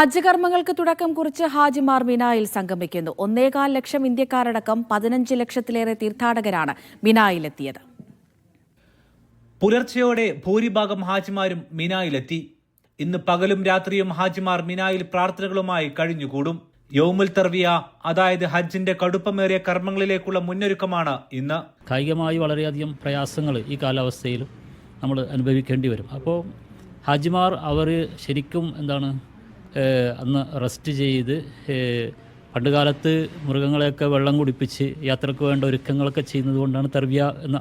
ഹജ്ജ് കർമ്മങ്ങൾക്ക് തുടക്കം കുറിച്ച് ഹാജിമാർ മിനായിൽ സംഗമിക്കുന്നു. 1.25 ലക്ഷം ഇന്ത്യക്കാരടക്കം 15 ലക്ഷത്തിലേറെ തീർത്ഥാടകരാണ് മിനായിലെത്തിയത്. പുലർച്ചെയോടെ ഭൂരിഭാഗം ഹാജിമാരും മിനായിലെത്തി. ഇന്ന് പകലും രാത്രിയും ഹാജിമാർ മിനായിൽ പ്രാർത്ഥനകളുമായി കഴിഞ്ഞുകൂടും. യൗമുൽ തർവിയ, അതായത് ഹജ്ജിന്റെ കടുപ്പമേറിയ കർമ്മങ്ങളിലേക്കുള്ള മുന്നൊരുക്കമാണ് ഇന്ന്. കായികമായി വളരെയധികം പ്രയാസങ്ങൾ ഈ കാലാവസ്ഥയിൽ നമ്മൾ അനുഭവിക്കേണ്ടി വരും. അപ്പോൾ ഹാജിമാർ അവർ ശരിക്കും അന്ന് റെസ്റ്റ് ചെയ്ത് പണ്ടുകാലത്ത് മൃഗങ്ങളെയൊക്കെ വെള്ളം കുടിപ്പിച്ച് യാത്രക്ക് വേണ്ട ഒരുക്കങ്ങളൊക്കെ ചെയ്യുന്നത് കൊണ്ടാണ് തർവിയ എന്ന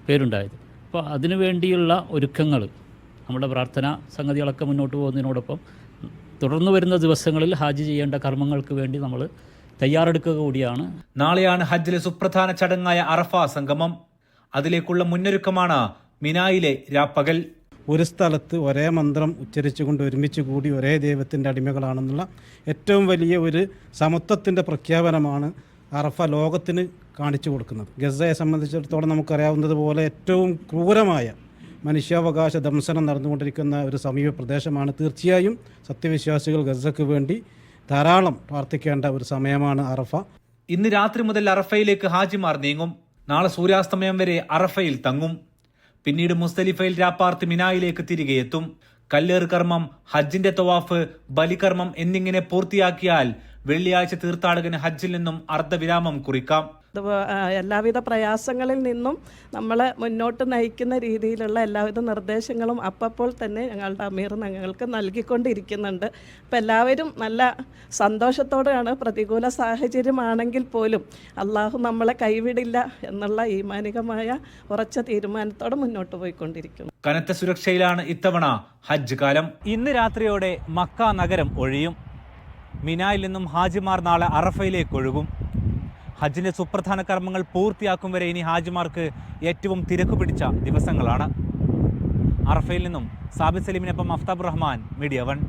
പേരുണ്ടായത്. അപ്പോൾ അതിനു വേണ്ടിയുള്ള ഒരുക്കങ്ങൾ, നമ്മുടെ പ്രാർത്ഥന സംഗതികളൊക്കെ മുന്നോട്ട് പോകുന്നതിനോടൊപ്പം തുടർന്നു വരുന്ന ദിവസങ്ങളിൽ ഹാജ് ചെയ്യേണ്ട കർമ്മങ്ങൾക്ക് വേണ്ടി നമ്മൾ തയ്യാറെടുക്കുക കൂടിയാണ്. നാളെയാണ് ഹജ്ജിലെ സുപ്രധാന ചടങ്ങായ അറഫ സംഗമം. അതിലേക്കുള്ള മുന്നൊരുക്കമാണ് മിനായിലെ രാപ്പകൽ. ഒരു സ്ഥലത്ത് ഒരേ മന്ത്രം ഉച്ചരിച്ചുകൊണ്ട് ഒരുമിച്ച് കൂടി ഒരേ ദൈവത്തിൻ്റെ അടിമകളാണെന്നുള്ള ഏറ്റവും വലിയ ഒരു സമത്വത്തിൻ്റെ പ്രഖ്യാപനമാണ് അറഫ ലോകത്തിന് കാണിച്ചു കൊടുക്കുന്നത്. ഗസയെ സംബന്ധിച്ചിടത്തോളം നമുക്കറിയാവുന്നതുപോലെ ഏറ്റവും ക്രൂരമായ മനുഷ്യാവകാശ ദംശനം നടന്നുകൊണ്ടിരിക്കുന്ന ഒരു സമീപ പ്രദേശമാണ്. തീർച്ചയായും സത്യവിശ്വാസികൾ ഗസയ്ക്ക് വേണ്ടി ധാരാളം പ്രാർത്ഥിക്കേണ്ട ഒരു സമയമാണ് അറഫ. ഇന്ന് രാത്രി മുതൽ അറഫയിലേക്ക് ഹാജിമാർ നീങ്ങും. നാളെ സൂര്യാസ്തമയം വരെ അറഫയിൽ തങ്ങും. പിന്നീട് മുസ്ദലിഫയിൽ രാപ്പാർത്ത് മിനായിലേക്ക് തിരികെ എത്തും. കല്ലേറ് കർമ്മം, ഹജ്ജിന്റെ തവാഫ്, ബലികർമ്മം എന്നിങ്ങനെ പൂർത്തിയാക്കിയാൽ വെള്ളിയാഴ്ച തീർത്ഥാടകന് ഹജ്ജിൽ നിന്നും അർദ്ധവിരാമം കുറിക്കാം. എല്ലാവിധ പ്രയാസങ്ങളിൽ നിന്നും നമ്മളെ മുന്നോട്ട് നയിക്കുന്ന രീതിയിലുള്ള എല്ലാവിധ നിർദ്ദേശങ്ങളും അപ്പോൾ തന്നെ ഞങ്ങളുടെ അമീർ ഞങ്ങൾക്ക് നൽകിക്കൊണ്ടിരിക്കുന്നുണ്ട്. അപ്പോൾ എല്ലാവരും നല്ല സന്തോഷത്തോടെയാണ്, പ്രതികൂല സാഹചര്യമാണെങ്കിൽ പോലും അള്ളാഹു നമ്മളെ കൈവിടില്ല എന്നുള്ള ഈമാനികമായ ഉറച്ച തീരുമാനത്തോടെ മുന്നോട്ട് പോയിക്കൊണ്ടിരിക്കുന്നു. കനത്ത സുരക്ഷയിലാണ് ഇത്തവണ ഹജ്ജ് കാലം. ഇന്ന് രാത്രിയോടെ മക്ക നഗരം ഒഴിയും. മിനായിൽ നിന്നും ഹാജിമാർ നാളെ അറഫയിലേക്ക് ഒഴുകും. ഹജ്ജിന്റെ സുപ്രധാന കർമ്മങ്ങൾ പൂർത്തിയാക്കും വരെ ഇനി ഹാജിമാർക്ക് ഏറ്റവും തിരക്ക് പിടിച്ച ദിവസങ്ങളാണ്. അറഫയിൽ നിന്നും സാബിത് സലീമിനൊപ്പം അഫ്താബ് റഹ്മാൻ, മീഡിയ 1.